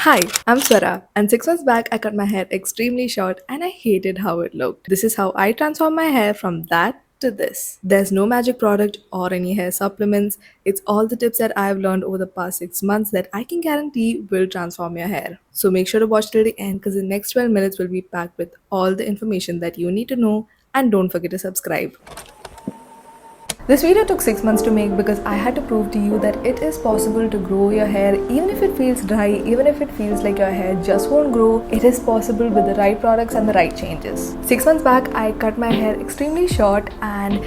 Hi, I'm Swara, and 6 months back I cut my hair extremely short and I hated how it looked. This is how I transformed my hair from that to this. There's no magic product or any hair supplements. It's all the tips that I've learned over the past 6 months that I can guarantee will transform your hair. So make sure to watch till the end because the next 12 minutes will be packed with all the information that you need to know, and don't forget to subscribe. This video took 6 months to make because I had to prove to you that it is possible to grow your hair even if it feels dry, even if it feels like your hair just won't grow. It is possible with the right products and the right changes. 6 months back, I cut my hair extremely short and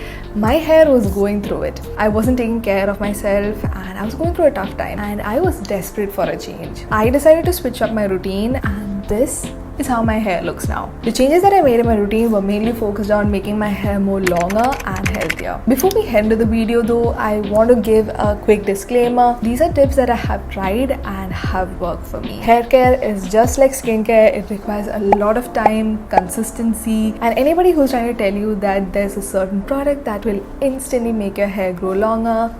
my hair was going through it. I wasn't taking care of myself and I was going through a tough time and I was desperate for a change. I decided to switch up my routine, and this is how my hair looks now. The changes that I made in my routine were mainly focused on making my hair more longer and healthier. Before we head into the video though, I want to give a quick disclaimer. These are tips that I have tried and have worked for me. Hair care is just like skincare. It requires a lot of time, consistency, and anybody who's trying to tell you that there's a certain product that will instantly make your hair grow longer,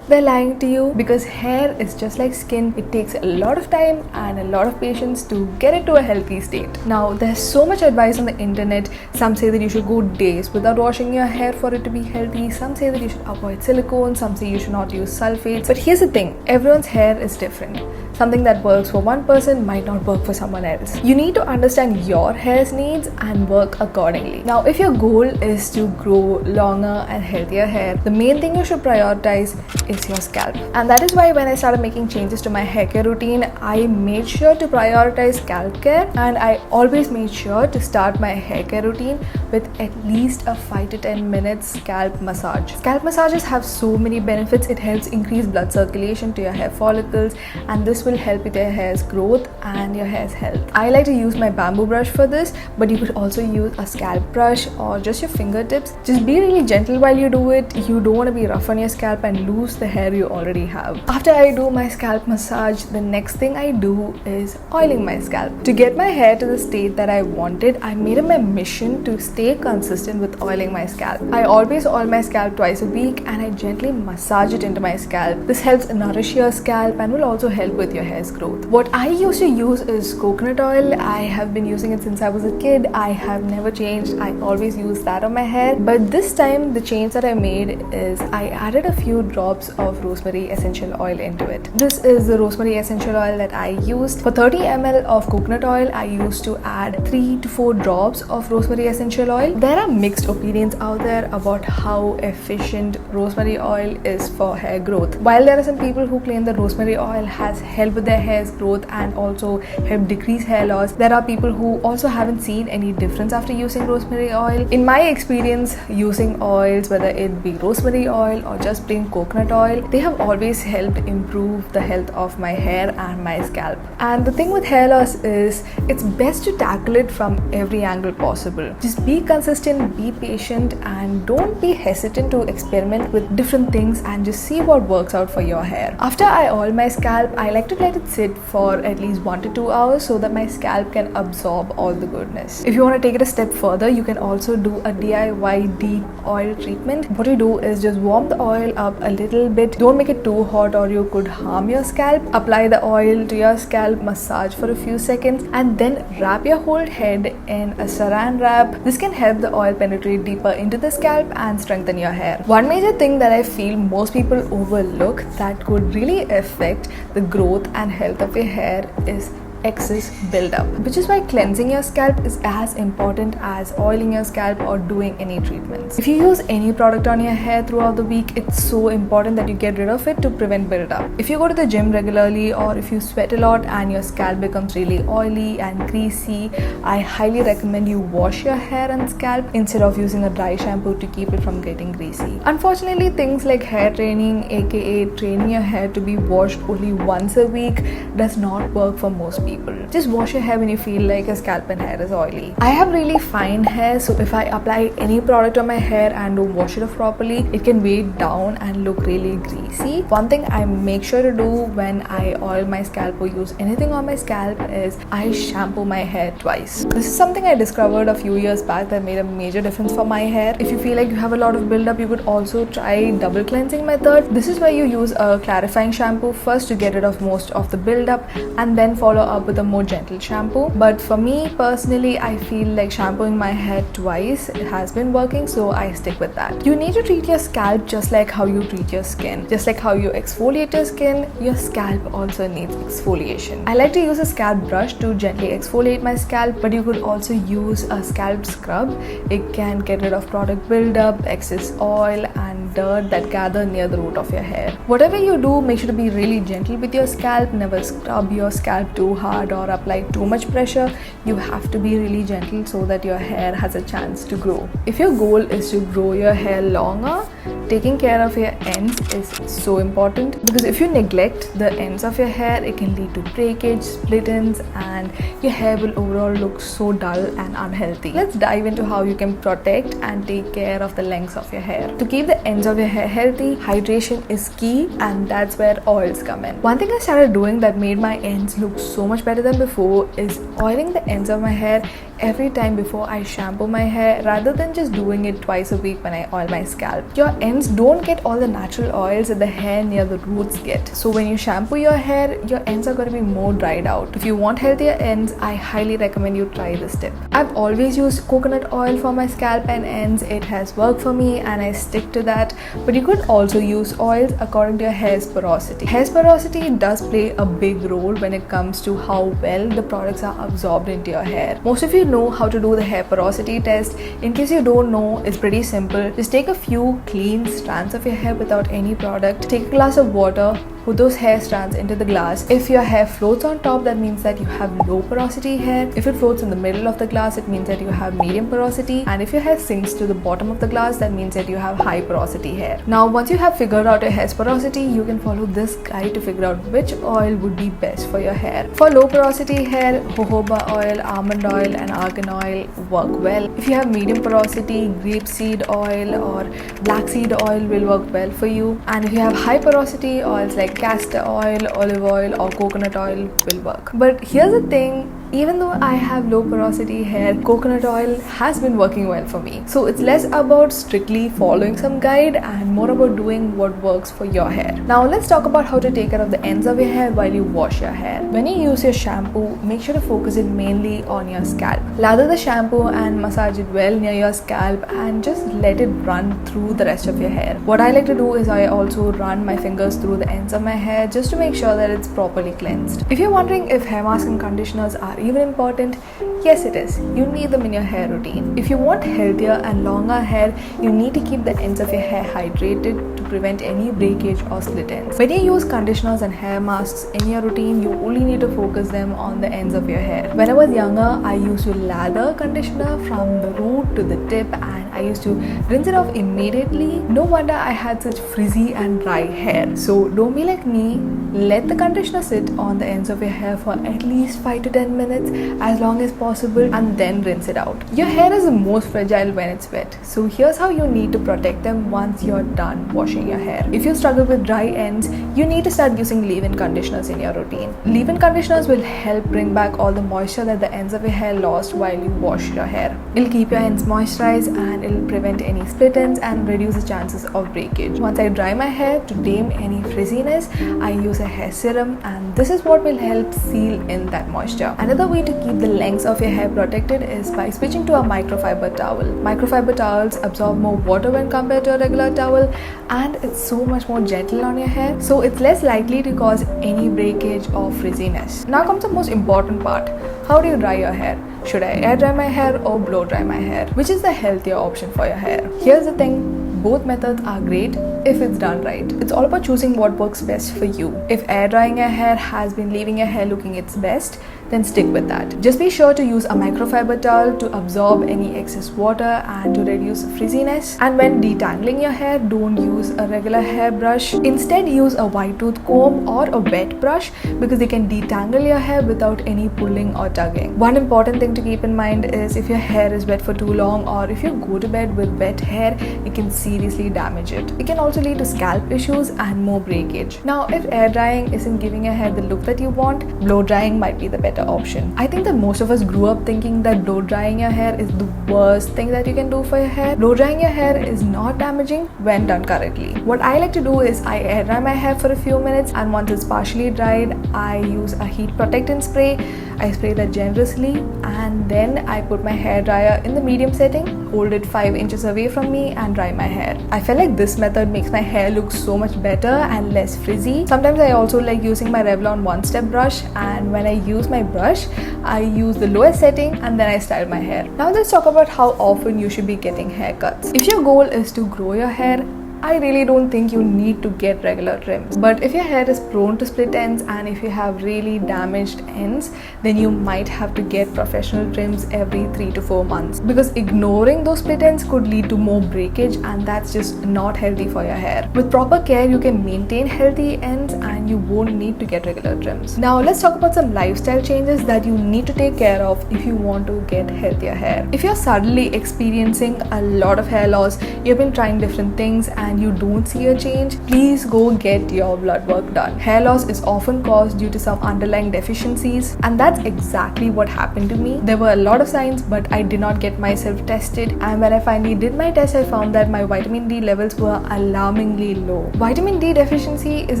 they're lying to you, because hair is just like skin. It takes a lot of time and a lot of patience to get it to a healthy state. Now, there's so much advice on the internet. Some say that you should go days without washing your hair for it to be healthy. Some say that you should avoid silicone. Some say you should not use sulfates. But here's the thing, everyone's hair is different. Something that works for one person might not work for someone else. You need to understand your hair's needs and work accordingly. Now, if your goal is to grow longer and healthier hair, the main thing you should prioritize is your scalp. And that is why when I started making changes to my hair care routine, I made sure to prioritize scalp care, and I always made sure to start my hair care routine with at least a 5 to 10 minutes scalp massage. Scalp massages have so many benefits. It helps increase blood circulation to your hair follicles, and this will help with your hair's growth and your hair's health. I like to use my bamboo brush for this, but you could also use a scalp brush or just your fingertips. Just be really gentle while you do it. You don't want to be rough on your scalp and lose the hair you already have. After I do my scalp massage, the next thing I do is oiling my scalp. To get my hair to the state that I wanted, I made it my mission to stay consistent with oiling my scalp. I always oil my scalp twice a week and I gently massage it into my scalp. This helps nourish your scalp and will also help with your hair's growth. What I used to use is coconut oil. I have been using it since I was a kid. I have never changed. I always use that on my hair. But this time the change that I made is I added a few drops of rosemary essential oil into it. This is the rosemary essential oil that I used. For 30 ml of coconut oil, I used to add 3 to 4 drops of rosemary essential oil. There are mixed opinions out there about how efficient rosemary oil is for hair growth. While there are some people who claim that rosemary oil has helped with their hair's growth and also help decrease hair loss, there are people who also haven't seen any difference after using rosemary oil. In my experience, using oils, whether it be rosemary oil or just plain coconut oil, they have always helped improve the health of my hair and my scalp. And the thing with hair loss is it's best to tackle it from every angle possible. Just be consistent, be patient, and don't be hesitant to experiment with different things and just see what works out for your hair. After I oil my scalp, I like to let it sit for at least 1 to 2 hours so that my scalp can absorb all the goodness. If you want to take it a step further, you can also do a DIY deep oil treatment. What you do is just warm the oil up a little bit. Don't make it too hot or you could harm your scalp. Apply the oil to your scalp, massage for a few seconds, and then wrap your whole head in a saran wrap. This can help the oil penetrate deeper into the scalp and strengthen your hair. One major thing that I feel most people overlook that could really affect the growth and health of your hair is excess buildup, which is why cleansing your scalp is as important as oiling your scalp or doing any treatments. If you use any product on your hair throughout the week, it's so important that you get rid of it to prevent buildup. If you go to the gym regularly or if you sweat a lot and your scalp becomes really oily and greasy, I highly recommend you wash your hair and scalp instead of using a dry shampoo to keep it from getting greasy. Unfortunately, things like hair training, aka training your hair to be washed only once a week, does not work for most people. people. Just wash your hair when you feel like your scalp and hair is oily. I have really fine hair, so if I apply any product on my hair and don't wash it off properly, it can weigh it down and look really greasy. One thing I make sure to do when I oil my scalp or use anything on my scalp is I shampoo my hair twice. This is something I discovered a few years back that made a major difference for my hair. If you feel like you have a lot of buildup, you could also try double cleansing method. This is where you use a clarifying shampoo first to get rid of most of the buildup and then follow up with a more gentle shampoo. But for me personally, I feel like shampooing my hair twice has been working, so I stick with that. You need to treat your scalp just like how you treat your skin. Just like how you exfoliate your skin, your scalp also needs exfoliation. I like to use a scalp brush to gently exfoliate my scalp, but you could also use a scalp scrub. It can get rid of product buildup, excess oil and dirt that gather near the root of your hair. Whatever you do, make sure to be really gentle with your scalp. Never scrub your scalp too hard or apply too much pressure. You have to be really gentle so that your hair has a chance to grow. If your goal is to grow your hair longer, taking care of your ends is so important, because if you neglect the ends of your hair, it can lead to breakage, split ends, and your hair will overall look so dull and unhealthy. Let's dive into how you can protect and take care of the lengths of your hair. To keep the ends of your hair healthy, hydration is key, and that's where oils come in. One thing I started doing that made my ends look so much better than before is oiling the ends of my hair every time before I shampoo my hair, rather than just doing it twice a week when I oil my scalp. Your ends don't get all the natural oils that the hair near the roots get. So when you shampoo your hair, your ends are going to be more dried out. If you want healthier ends, I highly recommend you try this tip. I've always used coconut oil for my scalp and ends. It has worked for me and I stick to that. But you could also use oils according to your hair's porosity. Hair's porosity does play a big role when it comes to how well the products are absorbed into your hair. Most of you know how to do the hair porosity test. In case you don't know, it's pretty simple. Just take a few clean strands of your hair without any product. Take a glass of water, put those hair strands into the glass. If your hair floats on top, that means that you have low porosity hair. If it floats in the middle of the glass, it means that you have medium porosity. And if your hair sinks to the bottom of the glass, that means that you have high porosity hair. Now, once you have figured out your hair's porosity, you can follow this guide to figure out which oil would be best for your hair. For low porosity hair, jojoba oil, almond oil and argan oil work well. If you have medium porosity, grapeseed oil or black seed oil will work well for you. And if you have high porosity oils like castor oil, olive oil or coconut oil will work. But here's the thing, even though I have low porosity hair, coconut oil has been working well for me. So it's less about strictly following some guide and more about doing what works for your hair. Now let's talk about how to take care of the ends of your hair while you wash your hair. When you use your shampoo, make sure to focus it mainly on your scalp. Lather the shampoo and massage it well near your scalp and just let it run through the rest of your hair. What I like to do is I also run my fingers through the ends of my hair just to make sure that it's properly cleansed. If you're wondering if hair masks and conditioners are even important, yes it is. You need them in your hair routine. If you want healthier and longer hair, you need to keep the ends of your hair hydrated to prevent any breakage or split ends. When you use conditioners and hair masks in your routine, you only need to focus them on the ends of your hair. When I was younger, I used to lather conditioner from the root to the tip and I used to rinse it off immediately. No wonder I had such frizzy and dry hair. So don't be like me. Let the conditioner sit on the ends of your hair for at least 5 to 10 minutes, as long as possible, and then rinse it out. Your hair is the most fragile when it's wet, so here's how you need to protect them once you're done washing your hair. If you struggle with dry ends, you need to start using leave-in conditioners in your routine. Leave-in conditioners will help bring back all the moisture that the ends of your hair lost while you wash your hair. It'll keep your ends moisturized and it'll prevent any split ends and reduce the chances of breakage. Once I dry my hair, to tame any frizziness, I use a hair serum, and this is what will help seal in that moisture. Another way to keep the lengths of your hair protected is by switching to a microfiber towel. Microfiber towels absorb more water when compared to a regular towel, and it's so much more gentle on your hair, so it's less likely to cause any breakage or frizziness. Now comes the most important part. How do you dry your hair? Should I air dry my hair or blow dry my hair? Which is the healthier option for your hair? Here's the thing, Both methods are great if it's done right. It's all about choosing what works best for you. If air drying your hair has been leaving your hair looking its best, then stick with that. Just be sure to use a microfiber towel to absorb any excess water and to reduce frizziness. And when detangling your hair, don't use a regular hairbrush. Instead, use a wide tooth comb or a wet brush because they can detangle your hair without any pulling or tugging. One important thing to keep in mind is if your hair is wet for too long or if you go to bed with wet hair, it can seriously damage it. It can also lead to scalp issues and more breakage. Now, if air drying isn't giving your hair the look that you want, blow drying might be the better option. I think that most of us grew up thinking that blow drying your hair is the worst thing that you can do for your hair. Blow drying your hair is not damaging when done correctly. What I like to do is I air dry my hair for a few minutes, and once it's partially dried, I use a heat protectant spray. I spray that generously, and then I put my hair dryer in the medium setting, hold it 5 inches away from me and dry my hair. I feel like this method makes my hair look so much better and less frizzy. Sometimes I also like using my Revlon one-step brush, and when I use my brush, I use the lowest setting and then I style my hair. Now let's talk about how often you should be getting haircuts. If your goal is to grow your hair, I really don't think you need to get regular trims. But if your hair is prone to split ends and if you have really damaged ends, then you might have to get professional trims every 3 to 4 months, because ignoring those split ends could lead to more breakage, and that's just not healthy for your hair. With proper care, you can maintain healthy ends and you won't need to get regular trims. Now let's talk about some lifestyle changes that you need to take care of if you want to get healthier hair. If you're suddenly experiencing a lot of hair loss, you've been trying different things and you don't see a change, please go get your blood work done. Hair loss is often caused due to some underlying deficiencies, and that's exactly what happened to me. There were a lot of signs, but I did not get myself tested, and when I finally did my test, I found that my vitamin D levels were alarmingly low. Vitamin D deficiency is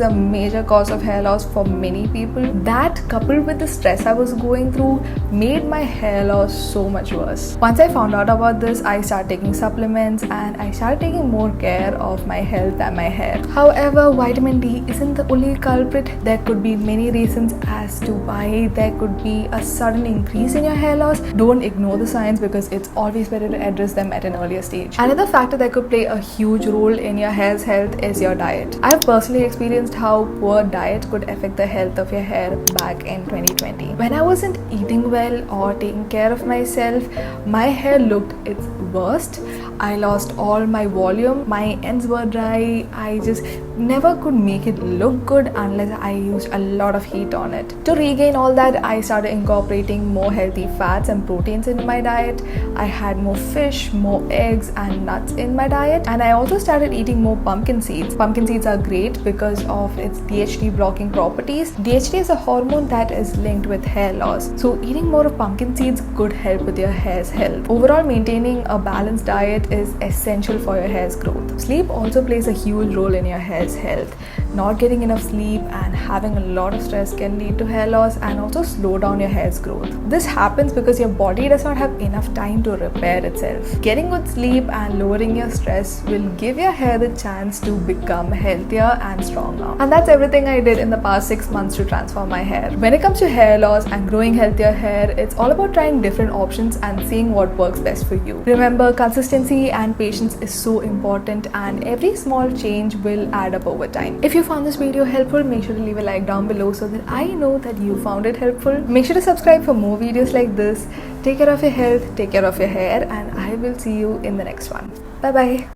a major cause of hair loss for many people. That, coupled with the stress I was going through, made my hair loss so much worse. Once I found out about this, I started taking supplements and I started taking more care of my health and my hair. However, vitamin D isn't the only culprit. There could be many reasons as to why there could be a sudden increase in your hair loss. Don't ignore the signs, because it's always better to address them at an earlier stage. Another factor that could play a huge role in your hair's health is your diet. I've personally experienced how poor diet could affect the health of your hair back in 2020. When I wasn't eating well or taking care of myself, my hair looked its worst. I lost all my volume, my ends were dry, I just never could make it look good unless I used a lot of heat on it. To regain all that, I started incorporating more healthy fats and proteins in my diet. I had more fish, more eggs and nuts in my diet, and I also started eating more pumpkin seeds. Pumpkin seeds are great because of its DHT blocking properties. DHT is a hormone that is linked with hair loss, so eating more of pumpkin seeds could help with your hair's health. Overall, maintaining a balanced diet is essential for your hair's growth. Sleep also plays a huge role in your hair's health. Not getting enough sleep and having a lot of stress can lead to hair loss and also slow down your hair's growth. This happens because your body does not have enough time to repair itself. Getting good sleep and lowering your stress will give your hair the chance to become healthier and stronger. And that's everything I did in the past 6 months to transform my hair. When it comes to hair loss and growing healthier hair, it's all about trying different options and seeing what works best for you. Remember, consistency and patience is so important, and every small change will add up over time. If you found this video helpful, make sure to leave a like down below so that I know that you found it helpful. Make sure to subscribe for more videos like this. Take care of your health, take care of your hair, and I will see you in the next one. Bye bye.